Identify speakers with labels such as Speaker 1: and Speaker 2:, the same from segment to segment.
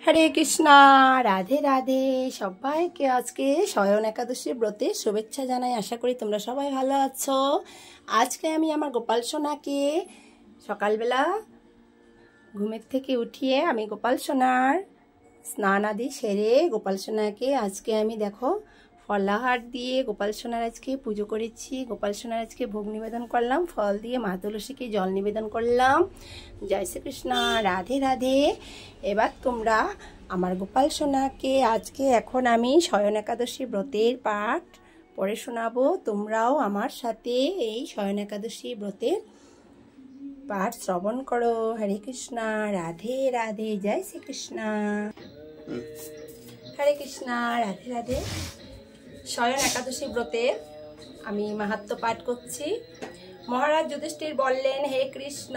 Speaker 1: হরে কৃষ্ণা, রাধে রাধে। সবাইকে আজকে শয়ন একাদশী ব্রতে শুভেচ্ছা জানাই। আশা করি তোমরা সবাই ভালো আছো। আজকে আমি আমার গোপাল সোনাকে সকালবেলা ঘুমের থেকে উঠিয়ে আমি গোপাল সোনার স্নান আদি সেরে গোপাল সোনাকে আজকে আমি দেখো ফলাহার দিয়ে গোপাল সোনার আজকে পুজো করেছি। গোপাল সোনার আজকে ভোগ নিবেদন করলাম, ফল দিয়ে মা তুলসীকে জল নিবেদন করলাম। জয় শ্রীকৃষ্ণ, রাধে রাধে। এবার তোমরা আমার গোপাল সোনাকে আজকে এখন আমি শয়ন একাদশী ব্রতের পাঠ পড়ে শোনাবো। তোমরাও আমার সাথে এই শয়ন একাদশী ব্রতের পাঠ শ্রবণ করো। হরে কৃষ্ণ, রাধে রাধে। জয় শ্রীকৃষ্ণ। হরে কৃষ্ণ, রাধে রাধে। শয়ন একাদশী ব্রতে আমি মাহাত্ম্য পাঠ করছি। মহারাজ যুধিষ্ঠির বললেন, হে কৃষ্ণ,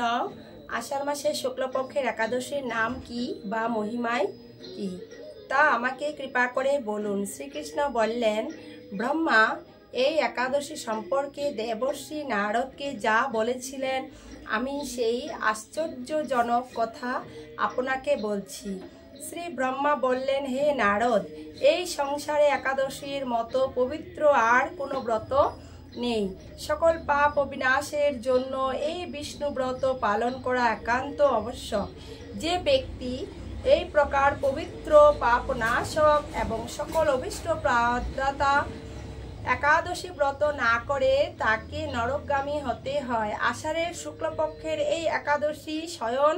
Speaker 1: আষাঢ় মাসের শুক্লপক্ষের একাদশীর নাম কি বা মহিমায় কি, তা আমাকে কৃপা করে বলুন। শ্রীকৃষ্ণ বললেন, ব্রহ্মা এই একাদশী সম্পর্কে দেবর্ষি নারদকে যা বলেছিলেন আমি সেই আশ্চর্যজনক কথা আপনাকে বলছি। শ্রী ব্রহ্মা বললেন, হে নারদ, এই সংসারে একাদশীর মতো পবিত্র আর কোনো ব্রত নেই। সকল পাপ বিনাশের জন্য এই বিষ্ণু ব্রত পালন করা একান্ত আবশ্যক। যে ব্যক্তি এই প্রকার পবিত্র পাপনাশক এবং সকল অভীষ্ট প্রদাতা একাদশী ব্রত না করে তাকে নরকগামী হতে হয়। আষাঢ়ের শুক্লপক্ষের এই একাদশী শয়ন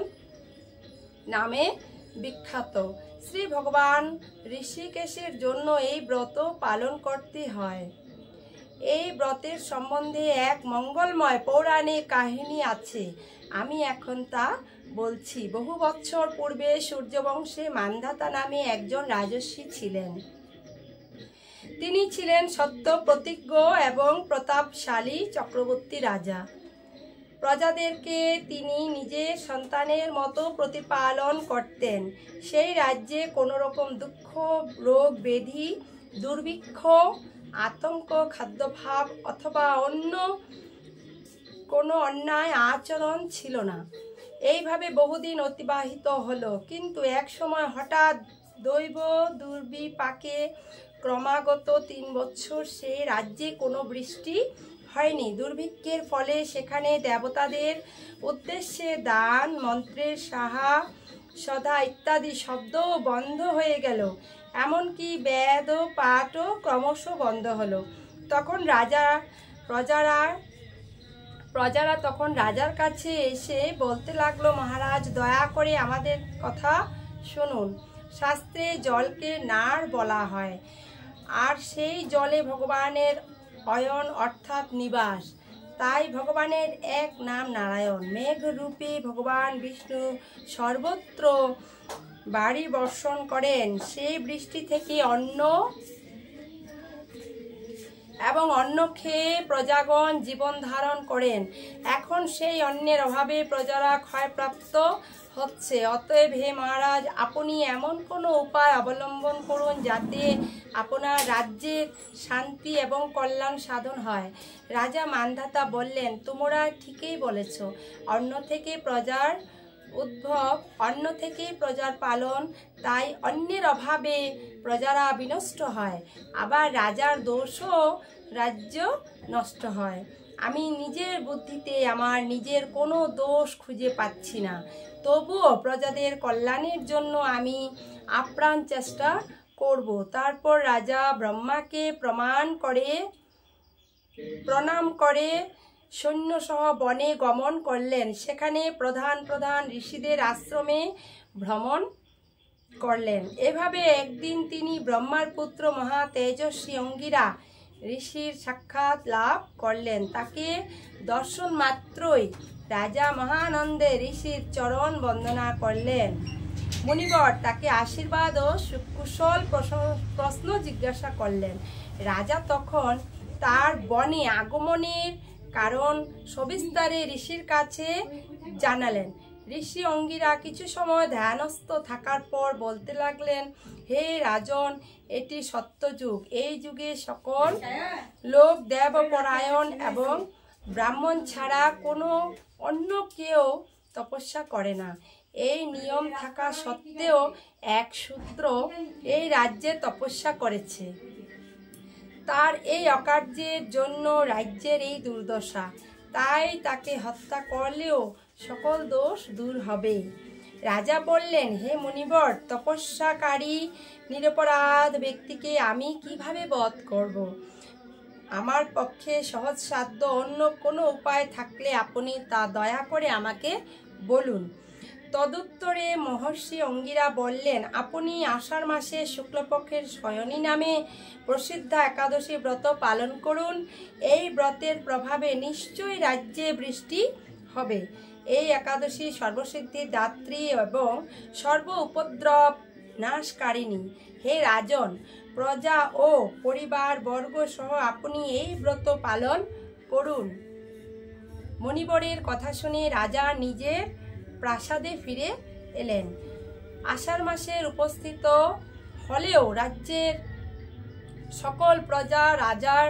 Speaker 1: নামে বিখ্যাত। শ্রী ভগবান ঋষিকেশের জন্য এই ব্রত পালন করতে হয়। এই ব্রতের সম্বন্ধে এক মঙ্গলময় পৌরাণিক কাহিনী আছে, আমি এখন তা বলছি। বহু বছর পূর্বে সূর্যবংশে মান্ধাতা নামে একজন রাজর্ষি ছিলেন। তিনি ছিলেন সত্য প্রতিজ্ঞ এবং প্রতাপশালী চক্রবর্তী রাজা। প্রজাদেরকে তিনি নিজের সন্তানের মতো প্রতিপালন করতেন। সেই রাজ্যে কোনো রকম দুঃখ, রোগ, ব্যাধি, দুর্ভিক্ষ, আতঙ্ক, খাদ্যাভাব অথবা অন্য কোনো অন্যায় আচরণ ছিল না। এইভাবে বহুদিন অতিবাহিত হলো। কিন্তু এক সময় হঠাৎ দৈব দুর্বিপাকে ক্রমাগত 3 বছর সেই রাজ্যে কোনো বৃষ্টি হয়নি। দুর্ভিক্ষের ফলে সেখানে দেবতাদের উদ্দেশ্যে দান, মন্ত্রের সাহা সদা ইত্যাদি শব্দ বন্ধ হয়ে গেল। এমনকি বেদ ও পাঠও ক্রমশ বন্ধ হলো। তখন প্রজারা তখন রাজার কাছে এসে বলতে লাগলো, মহারাজ, দয়া করে আমাদের কথা শুনুন। শাস্ত্রে জলকে নার বলা হয়, আর সেই জলে ভগবানের অয়ন অর্থাৎ নিবাস। তাই ভগবানের এক নাম নারায়ণ। মেঘরূপে ভগবান বিষ্ণু সর্বত্র বাড়ি বর্ষণ করেন। সেই বৃষ্টি থেকে অন্ন এবং অন্ন খেয়ে প্রজাগণ জীবন ধারণ করেন। এখন সেই অন্নের অভাবে প্রজারা ক্ষয়প্রাপ্ত হচ্ছে। অতএব হে মহারাজ, আপনি এমন কোনো উপায় অবলম্বন করুন যাতে আপনার রাজ্যের শান্তি এবং কল্যাণ সাধন হয়। রাজা মান্ধাতা বললেন, তোমরা ঠিকই বলেছ। অন্ন থেকে প্রজার উদ্ভব, অন্ন থেকেই প্রজার পালন। তাই অন্যের অভাবে প্রজারা বিনষ্ট হয়, আবার রাজার দোষও রাজ্য নষ্ট হয়। আমি নিজের বুদ্ধিতে আমার নিজের কোনো দোষ খুঁজে পাচ্ছি না, তবুও প্রজাদের কল্যাণের জন্য আমি আপ্রাণ চেষ্টা করব। তারপর রাজা ব্রহ্মাকে প্রণাম করে সৈন্যসহ বনে গমন করলেন। সেখানে প্রধান প্রধান ঋষিদের আশ্রমে ভ্রমণ করলেন। এভাবে একদিন তিনি ব্রহ্মার পুত্র মহা তেজস্বী অঙ্গিরা ঋষির সাক্ষাৎ লাভ করলেন। তাকে দর্শন মাত্রই রাজা মহানন্দে ঋষির চরণ বন্দনা করলেন। মুনিবর তাকে আশীর্বাদ ও কুশল প্রশ্ন জিজ্ঞাসা করলেন। রাজা তখন তার বনে আগমনের কারণ সবিস্তারে ঋষির কাছে জানালেন। ঋষি অঙ্গিরা কিছু সময় ধ্যানস্থ থাকার পর বলতে লাগলেন, হে রাজন, এটি সত্যযুগ। এই যুগে সকল লোক দেবপরায়ণ এবং ব্রাহ্মণ ছাড়া কোনো অন্য কেউ তপস্যা করে না। এই নিয়ম থাকা সত্ত্বেও এক শূদ্র এই রাজ্যে তপস্যা করেছে। তার এই অকার্যের জন্য রাজ্যের এই দুর্দশা, তাই তাকে হত্যা করলেও সকল দোষ দূর হবে। রাজা বললেন, হে মুনিবর, তপস্যাকারী নিরপরাধ ব্যক্তিকে আমি কিভাবে বধ করব? আমার পক্ষে সহজসাধ্য অন্য কোনো উপায় থাকলে আপনি তা দয়া করে আমাকে বলুন। তদুত্তরে মহর্ষি অঙ্গিরা বললেন, আপনি আষাঢ় মাসে শুক্লপক্ষের শয়নী নামে প্রসিদ্ধ একাদশী ব্রত পালন করুন। এই ব্রতের প্রভাবে নিশ্চয়ই রাজ্যে বৃষ্টি হবে। এই একাদশী সর্বসিদ্ধির দাত্রী এবং সর্ব উপদ্রব নাশকারিণী। হে রাজন, প্রজা ও পরিবার বর্গ সহ আপনি এই ব্রত পালন করুন। মণিবরের কথা শুনে রাজা নিজের প্রাসাদে ফিরে এলেন। আষাঢ় মাসের উপস্থিত হলেও রাজ্যের সকল প্রজা রাজার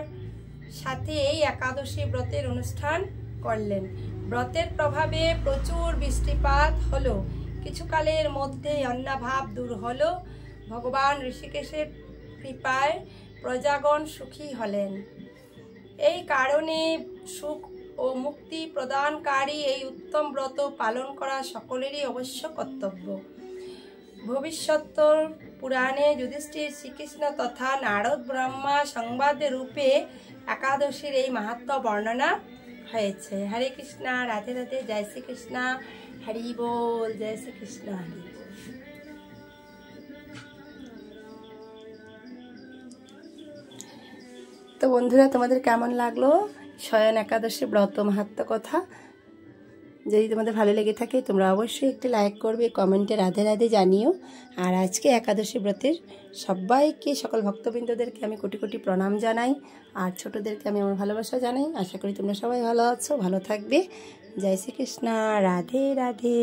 Speaker 1: সাথে এই একাদশী ব্রতের অনুষ্ঠান করলেন। ব্রতের প্রভাবে প্রচুর বৃষ্টিপাত হলো। কিছুকালের মধ্যে অন্নাভাব দূর হলো। ভগবান ঋষিকেশের কৃপায় প্রজাগণ সুখী হলেন। এই কারণে সুখ ও মুক্তি প্রদানকারী এই উত্তম ব্রত পালন করা সকলেরই অবশ্য কর্তব্য। ভবিষ্যত্তর পুরাণে যুধিষ্ঠির শ্রীকৃষ্ণ তথা নারদ ব্রহ্মা সংবাদ রূপে একাদশীর এই মাহাত্ম্য বর্ণনা হয়েছে। হরে কৃষ্ণা, রাধে রাধে, জয় শ্রীকৃষ্ণ, হরি বল, জয় শ্রীকৃষ্ণ, হরি বল। তো বন্ধুরা, তোমাদের কেমন লাগলো শয়ন একাদশী ব্রত মাহাত্ম্য কথা? যদি তোমাদের ভালো লেগে থাকে তোমরা অবশ্যই একটি লাইক করবে, কমেন্টে রাধে রাধে জানিও। আর আজকে একাদশী ব্রতের সবাইকে, সকল ভক্তবৃন্দদেরকে আমি কোটি কোটি প্রণাম জানাই, আর ছোটদেরকে আমি আমার ভালোবাসা জানাই। আশা করি তোমরা সবাই ভালো আছো, ভালো থাকবে। জয় শ্রীকৃষ্ণ, রাধে রাধে।